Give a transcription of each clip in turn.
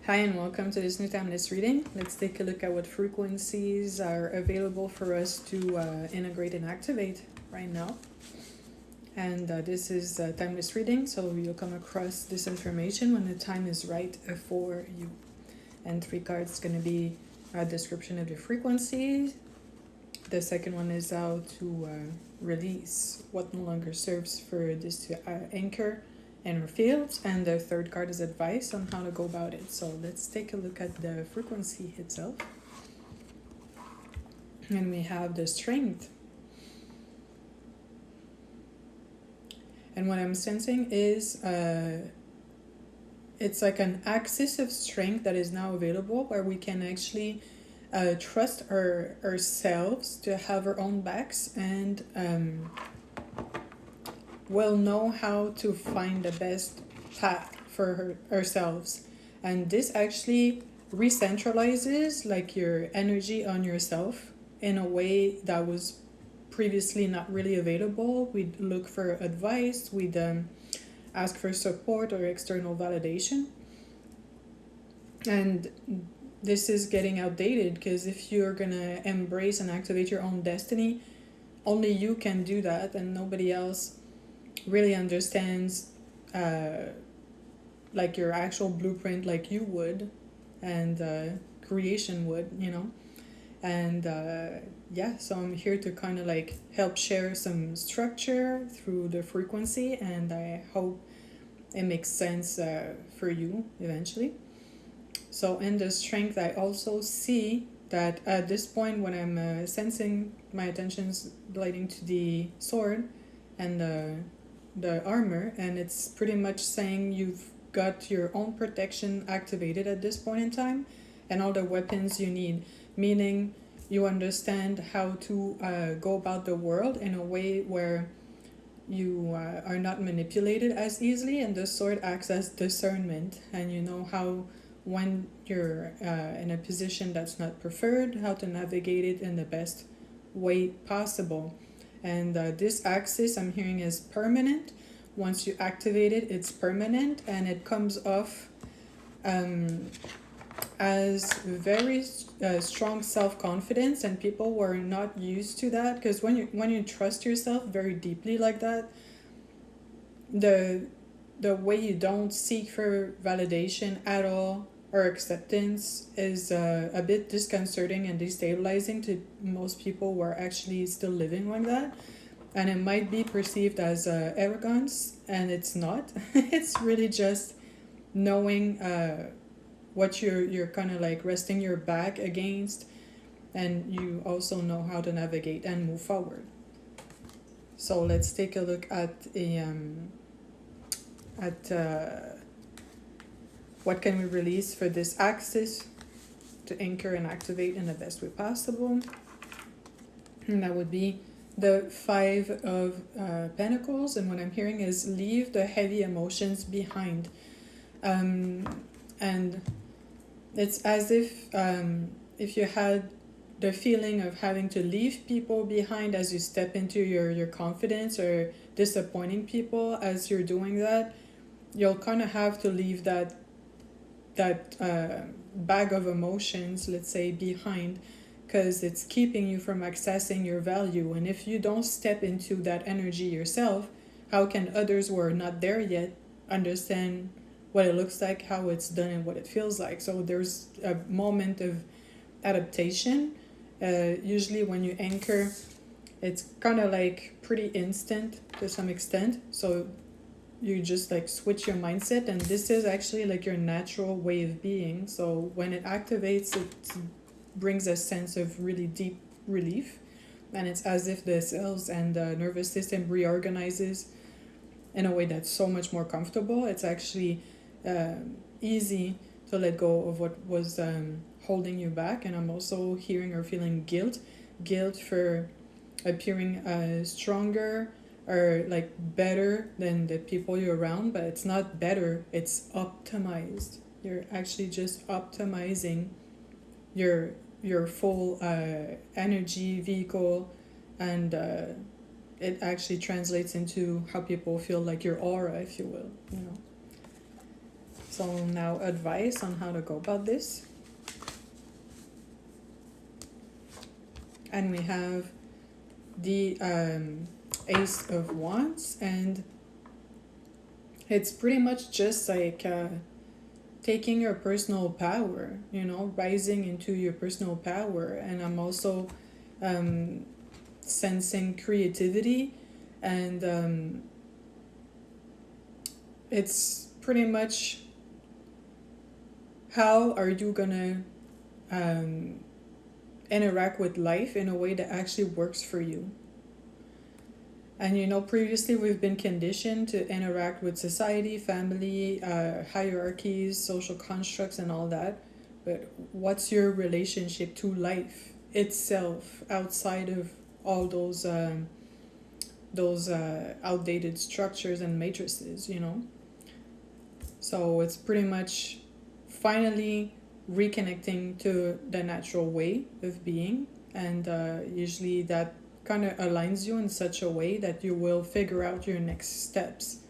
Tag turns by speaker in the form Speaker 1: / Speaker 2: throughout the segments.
Speaker 1: Hi and welcome to this new timeless reading. Let's take a look at what frequencies are available for us to integrate and activate right now. And this is a timeless reading, so you'll come across this information when the time is right for you. And 3 cards is going to be a description of your frequencies. The second one is how to release what no longer serves for this to anchor in our fields, and the third card is advice on how to go about it. So let's take a look at the frequency itself. And we have the strength. And what I'm sensing is it's like an axis of strength that is now available where we can actually trust ourselves to have our own backs, and we'll know how to find the best path for ourselves. And this actually re-centralizes like your energy on yourself in a way that was previously not really available. We'd look for advice, we'd ask for support or external validation. And this is getting outdated, because if you're gonna embrace and activate your own destiny, only you can do that, and nobody else really understands like your actual blueprint like you would, and creation would, and so I'm here to kind of like help share some structure through the frequency, and I hope it makes sense for you eventually. So in the strength, I also see that at this point when I'm sensing my attention's gliding to the sword and the armor, and it's pretty much saying you've got your own protection activated at this point in time and all the weapons you need, meaning you understand how to go about the world in a way where you are not manipulated as easily, and the sword acts as discernment, and you know how, when you're in a position that's not preferred, how to navigate it in the best way possible. And this axis I'm hearing is permanent. Once you activate it, it's permanent, and it comes off as very strong self-confidence, and people were not used to that, because when you trust yourself very deeply like that, the way you don't seek for validation at all or acceptance is a bit disconcerting and destabilizing to most people who are actually still living like that. And it might be perceived as arrogance, and it's not. It's really just knowing what you're kind of like resting your back against, and you also know how to navigate and move forward. So let's take a look at what can we release for this axis to anchor and activate in the best way possible. And that would be the 5 of Pentacles, and what I'm hearing is leave the heavy emotions behind. And it's as if you had the feeling of having to leave people behind as you step into your confidence, or disappointing people as you're doing that, you'll kind of have to leave that bag of emotions, let's say, behind, because it's keeping you from accessing your value. And if you don't step into that energy yourself, how can others who are not there yet understand what it looks like, how it's done, and what it feels like? So there's a moment of adaptation. Usually when you anchor, it's kind of like pretty instant to some extent, so you just like switch your mindset, and this is actually like your natural way of being. So when it activates, it brings a sense of really deep relief, and it's as if the cells and the nervous system reorganizes in a way that's so much more comfortable. It's actually easy to let go of what was holding you back. And I'm also hearing or feeling guilt for appearing stronger or like better than the people you're around, but it's not better, it's optimized. You're actually just optimizing your full energy vehicle, and it actually translates into how people feel, like your aura, if you will, So now advice on how to go about this. And we have the Ace of Wands, and it's pretty much just like taking your personal power, you know, rising into your personal power. And I'm also sensing creativity, and it's pretty much how are you gonna interact with life in a way that actually works for you. And you know, previously we've been conditioned to interact with society, family, hierarchies, social constructs, and all that. But what's your relationship to life itself outside of all those outdated structures and matrices? You know. So it's pretty much finally reconnecting to the natural way of being, and usually that kind of aligns you in such a way that you will figure out your next steps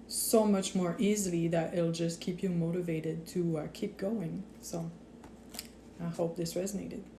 Speaker 1: so much more easily, that it'll just keep you motivated to keep going. So I hope this resonated.